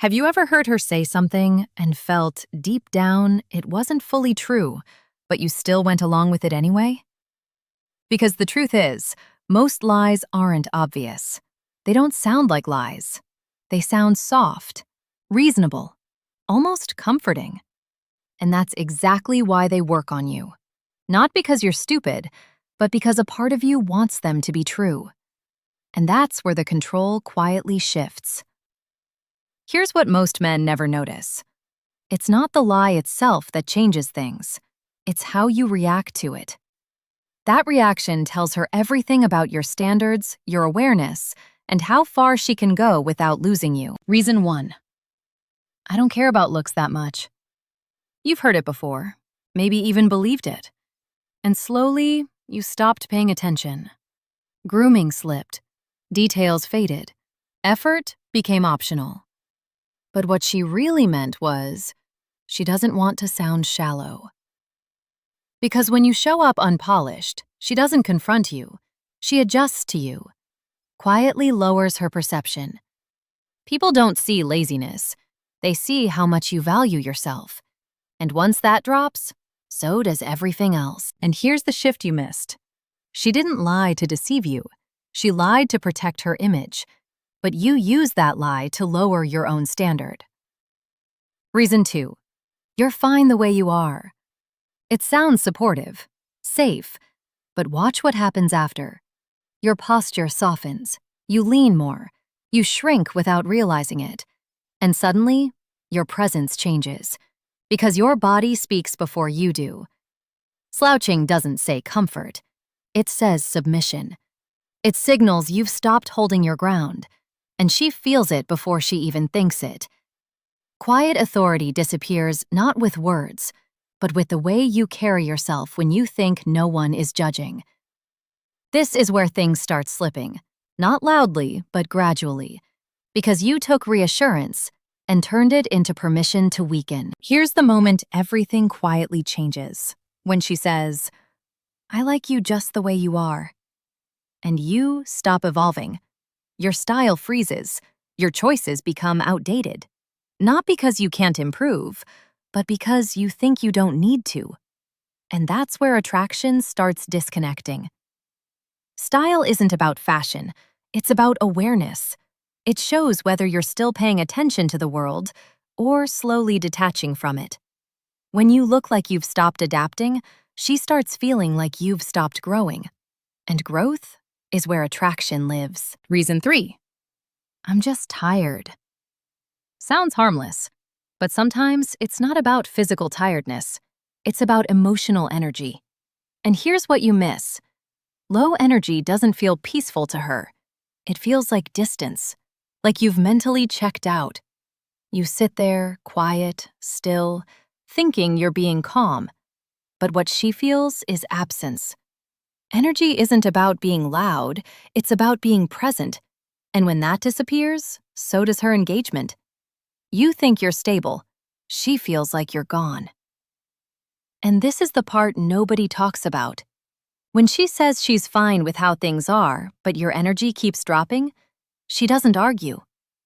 Have you ever heard her say something and felt deep down it wasn't fully true, but you still went along with it anyway? Because the truth is, most lies aren't obvious. They don't sound like lies. They sound soft, reasonable, almost comforting. And that's exactly why they work on you. Not because you're stupid, but because a part of you wants them to be true. And that's where the control quietly shifts. Here's what most men never notice. It's not the lie itself that changes things. It's how you react to it. That reaction tells her everything about your standards, your awareness, and how far she can go without losing you. Reason 1. I don't care about looks that much. You've heard it before, maybe even believed it. And slowly, you stopped paying attention. Grooming slipped. Details faded. Effort became optional. But what she really meant was, she doesn't want to sound shallow. Because when you show up unpolished, she doesn't confront you. She adjusts to you, quietly lowers her perception. People don't see laziness. They see how much you value yourself. And once that drops, so does everything else. And here's the shift you missed. She didn't lie to deceive you. She lied to protect her image. But you use that lie to lower your own standard. Reason 2. You're fine the way you are. It sounds supportive, safe, but watch what happens after. Your posture softens, you lean more, you shrink without realizing it, and suddenly, your presence changes, because your body speaks before you do. Slouching doesn't say comfort, it says submission. It signals you've stopped holding your ground, and she feels it before she even thinks it. Quiet authority disappears not with words, but with the way you carry yourself when you think no one is judging. This is where things start slipping, not loudly, but gradually, because you took reassurance and turned it into permission to weaken. Here's the moment everything quietly changes, when she says, "I like you just the way you are." And you stop evolving. Your style freezes, your choices become outdated. Not because you can't improve, but because you think you don't need to. And that's where attraction starts disconnecting. Style isn't about fashion, it's about awareness. It shows whether you're still paying attention to the world or slowly detaching from it. When you look like you've stopped adapting, she starts feeling like you've stopped growing. And growth is where attraction lives. Reason 3. I'm just tired. Sounds harmless, but sometimes it's not about physical tiredness. It's about emotional energy. And here's what you miss. Low energy doesn't feel peaceful to her. It feels like distance, like you've mentally checked out. You sit there, quiet, still, thinking you're being calm. But what she feels is absence. Energy isn't about being loud, it's about being present. And when that disappears, so does her engagement. You think you're stable. She feels like you're gone. And this is the part nobody talks about. When she says she's fine with how things are, but your energy keeps dropping, she doesn't argue.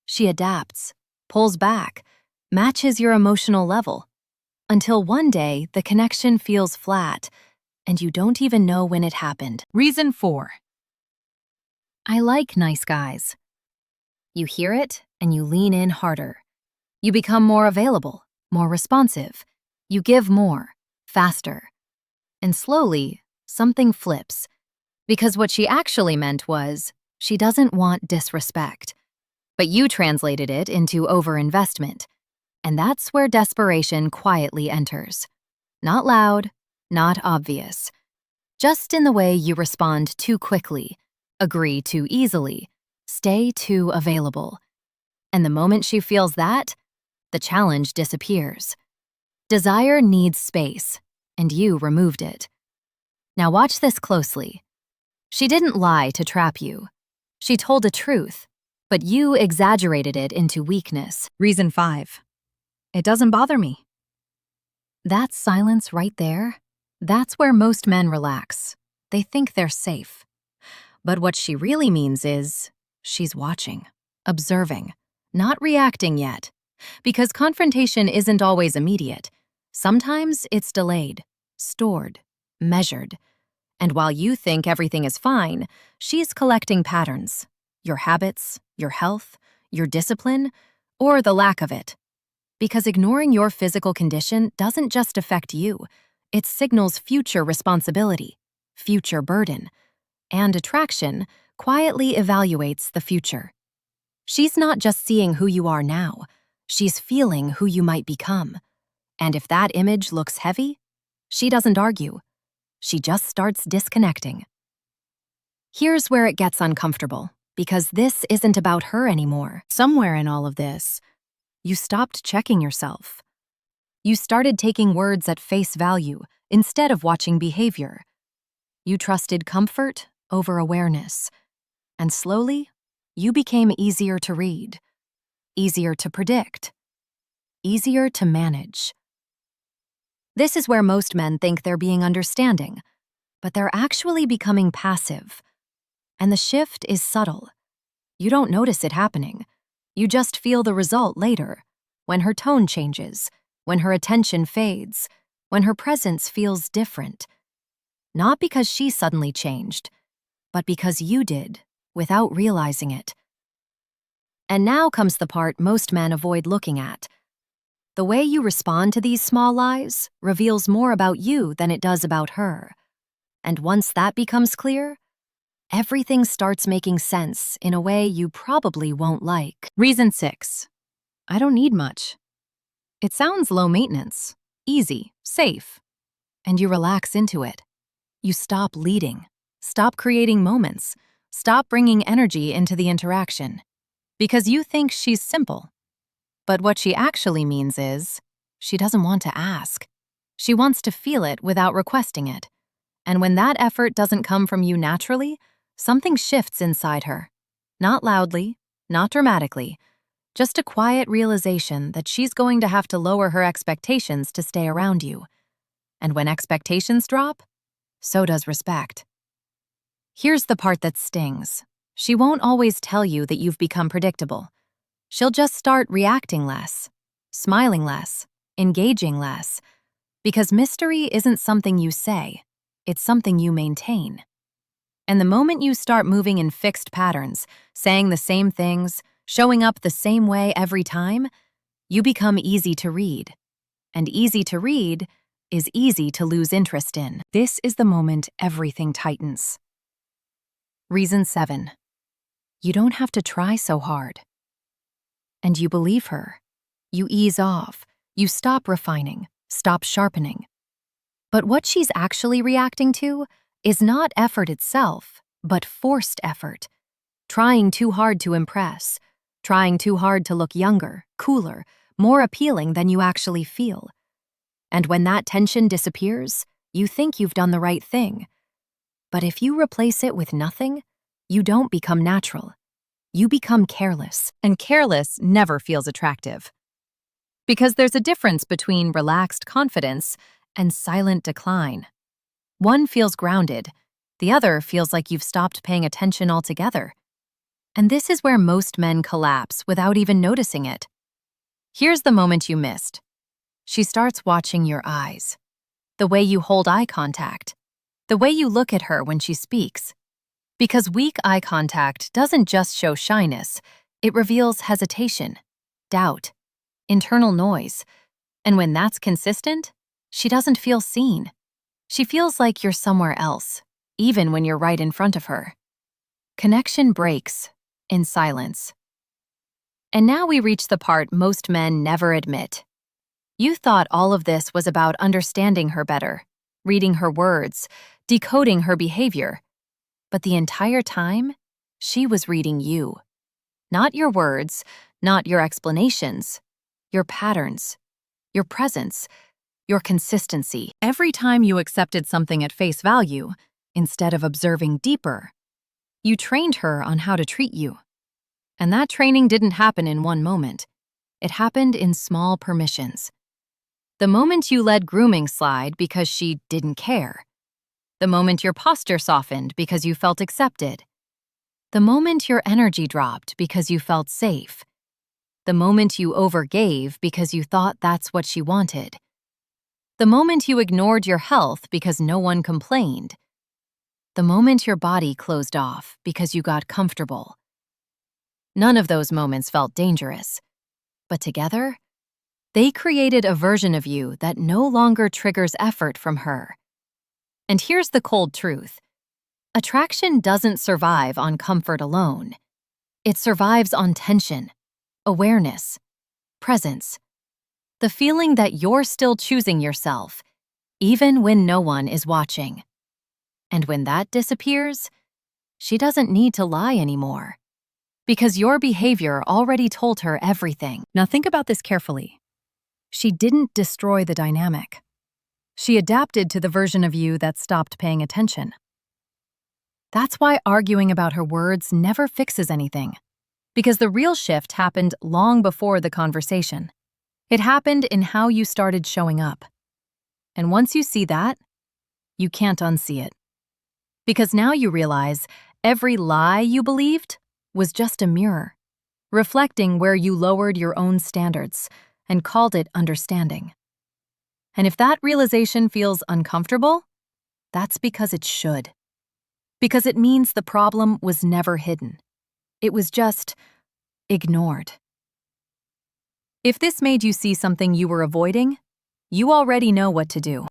She adapts, pulls back, matches your emotional level. Until one day, the connection feels flat, and you don't even know when it happened. Reason 4. I like nice guys. You hear it, and you lean in harder. You become more available, more responsive. You give more, faster. And slowly, something flips. Because what she actually meant was, she doesn't want disrespect. But you translated it into overinvestment. And that's where desperation quietly enters. Not loud, not obvious. Just in the way you respond too quickly, agree too easily, stay too available. And the moment she feels that, the challenge disappears. Desire needs space, and you removed it. Now watch this closely. She didn't lie to trap you. She told a truth, but you exaggerated it into weakness. Reason 5. It doesn't bother me. That silence right there, that's where most men relax. They think they're safe. But what she really means is, she's watching, observing, not reacting yet, Because confrontation isn't always immediate. Sometimes it's delayed, stored, measured. And while you think everything is fine, she's collecting patterns. Your habits, your health, your discipline, or the lack of it. Because ignoring your physical condition doesn't just affect you, it signals future responsibility, future burden, and attraction quietly evaluates the future. She's not just seeing who you are now, she's feeling who you might become. And if that image looks heavy, she doesn't argue. She just starts disconnecting. Here's where it gets uncomfortable, because this isn't about her anymore. Somewhere in all of this, you stopped checking yourself. You started taking words at face value instead of watching behavior. You trusted comfort over awareness. And slowly, you became easier to read, easier to predict, easier to manage. This is where most men think they're being understanding, but they're actually becoming passive. And the shift is subtle. You don't notice it happening. You just feel the result later, when her tone changes, when her attention fades, when her presence feels different. Not because she suddenly changed, but because you did, without realizing it. And now comes the part most men avoid looking at. The way you respond to these small lies reveals more about you than it does about her. And once that becomes clear, everything starts making sense in a way you probably won't like. Reason 6. I don't need much. It sounds low maintenance, easy, safe, and you relax into it. You stop leading, stop creating moments, stop bringing energy into the interaction. Because you think she's simple. But what she actually means is, she doesn't want to ask. She wants to feel it without requesting it. And when that effort doesn't come from you naturally, something shifts inside her. Not loudly, not dramatically, just a quiet realization that she's going to have to lower her expectations to stay around you. And when expectations drop, so does respect. Here's the part that stings. She won't always tell you that you've become predictable. She'll just start reacting less, smiling less, engaging less, because mystery isn't something you say, it's something you maintain. And the moment you start moving in fixed patterns, saying the same things, showing up the same way every time, you become easy to read. And easy to read is easy to lose interest in. This is the moment everything tightens. Reason 7. You don't have to try so hard. And you believe her. You ease off. You stop refining, stop sharpening. But what she's actually reacting to is not effort itself, but forced effort. Trying too hard to impress, trying too hard to look younger, cooler, more appealing than you actually feel. And when that tension disappears, you think you've done the right thing. But if you replace it with nothing, you don't become natural. You become careless, and careless never feels attractive. Because there's a difference between relaxed confidence and silent decline. One feels grounded, the other feels like you've stopped paying attention altogether. And this is where most men collapse without even noticing it. Here's the moment you missed. She starts watching your eyes. The way you hold eye contact. The way you look at her when she speaks. Because weak eye contact doesn't just show shyness, it reveals hesitation, doubt, internal noise. And when that's consistent, she doesn't feel seen. She feels like you're somewhere else, even when you're right in front of her. Connection breaks in silence. And now we reach the part most men never admit. You thought all of this was about understanding her better, reading her words, decoding her behavior. But the entire time, she was reading you. Not your words, not your explanations, your patterns, your presence, your consistency. Every time you accepted something at face value, instead of observing deeper, you trained her on how to treat you. And that training didn't happen in one moment. It happened in small permissions. The moment you let grooming slide because she didn't care. The moment your posture softened because you felt accepted. The moment your energy dropped because you felt safe. The The moment you overgave because you thought that's what she wanted. The moment you ignored your health because no one complained. The moment your body closed off because you got comfortable. None of those moments felt dangerous. But together, they created a version of you that no longer triggers effort from her. And here's the cold truth. Attraction doesn't survive on comfort alone. It survives on tension, awareness, presence. The feeling that you're still choosing yourself, even when no one is watching. And when that disappears, she doesn't need to lie anymore. Because your behavior already told her everything. Now think about this carefully. She didn't destroy the dynamic. She adapted to the version of you that stopped paying attention. That's why arguing about her words never fixes anything. Because the real shift happened long before the conversation. It happened in how you started showing up. And once you see that, you can't unsee it. Because now you realize every lie you believed was just a mirror, reflecting where you lowered your own standards and called it understanding. And if that realization feels uncomfortable, that's because it should. Because it means the problem was never hidden. It was just ignored. If this made you see something you were avoiding, you already know what to do.